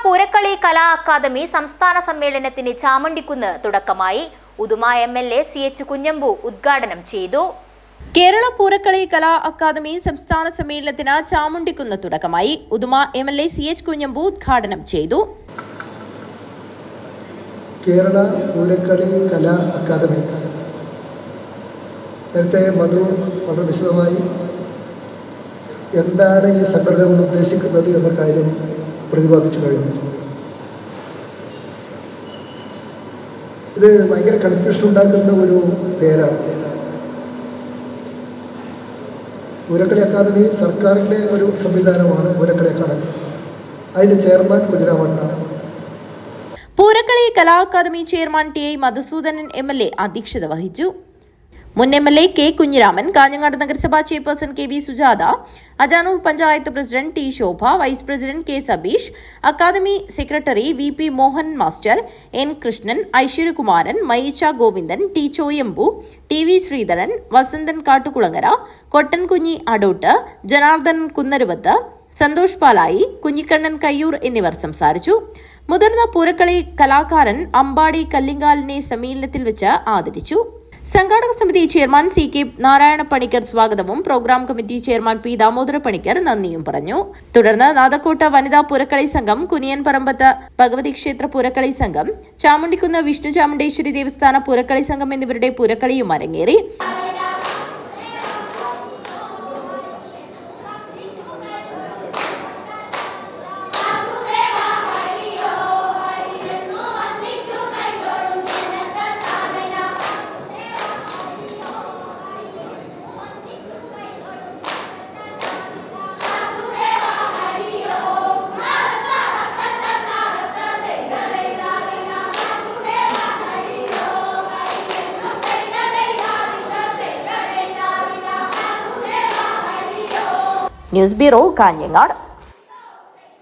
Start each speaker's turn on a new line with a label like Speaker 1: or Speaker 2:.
Speaker 1: Poorakkali Kala academy സംസ്ഥാന സമ്മേളനത്തിന് ചാമണ്ടിക്കുന്ന് തുടക്കമായി. ഉദുമ MLA CH കുഞ്ഞമ്പു ഉദ്ഘാടനം ചെയ്തു.
Speaker 2: കേരള പൂരക്കളി കലാ അക്കാദമി സംസ്ഥാന സമ്മേളനത്തിന് ചാമുണ്ടിക്കുന്ന് തുടക്കമായി. ഉദുമ MLA CH കുഞ്ഞമ്പു ഉദ്ഘാടനം ചെയ്തു.
Speaker 3: കേരള പൂരക്കളി കലാ അക്കാദമി നേരത്തെ മധു വളരെ വിശദമായി എന്താണ് ഈ സംഘടന കൊണ്ട് ഉദ്ദേശിക്കുന്നത് എന്ന കാര്യം പ്രതിപാദിച്ചു കഴിഞ്ഞു. ഇത് ഭയങ്കര കൺഫ്യൂഷൻ ഉണ്ടാക്കുന്ന ഒരു പേരാണ്. പൂരക്കളി അക്കാദമി സർക്കാരിൻ്റെ ഒരു സംവിധാനമാണ്. പൂരക്കളി അക്കാദമി അതിൻ്റെ ചെയർമാൻ കുഞ്ഞിരാമണ്ണനാണ്.
Speaker 2: Poorakkali Kala academy chairman TI Madhusoodanan MLA അധ്യക്ഷത വഹിച്ചു. മുൻ MLA K കുഞ്ഞിരാമൻ, കാഞ്ഞങ്ങാട് നഗരസഭാ chairperson KV Sujatha, Ajanur panchayat president T Shobha, vice president K Sabeesh, academy secretary VP Mohan master, N Krishnan, Aishwaryakumaran, Mayicha Govindan, T Choyambu, TV Sreedharan, Vasanthan Kattukulangara, Kottankunhi Adott, Janardhan Kunnaruvath, Santhosh Palayi, Kunhikannan Kayyur എന്നിവർ സംസാരിച്ചു. മുതിർന്ന പൂരക്കളി കലാകാരൻ അമ്പാടി കല്ലിങ്കാലിനെ സമ്മേളനത്തിൽ വെച്ച് ആദരിച്ചു. സംഘാടക സമിതി ചെയർമാൻ CK നാരായണ പണിക്കർ സ്വാഗതവും programme committee chairman P Damodara Panicker നന്ദിയും പറഞ്ഞു. തുടർന്ന് നാദക്കോട്ട വനിതാ പൂരക്കളി സംഘം, കുനിയൻ പറമ്പത്ത് ഭഗവതി ക്ഷേത്ര പൂരക്കളി സംഘം, ചാമുണ്ടിക്കുന്ന് വിഷ്ണു ചാമുണ്ടേശ്വരി ദേവസ്ഥാന പൂരക്കളി സംഘം എന്നിവരുടെ പൂരക്കളിയും അരങ്ങേറി. News bureau, Kanhangad.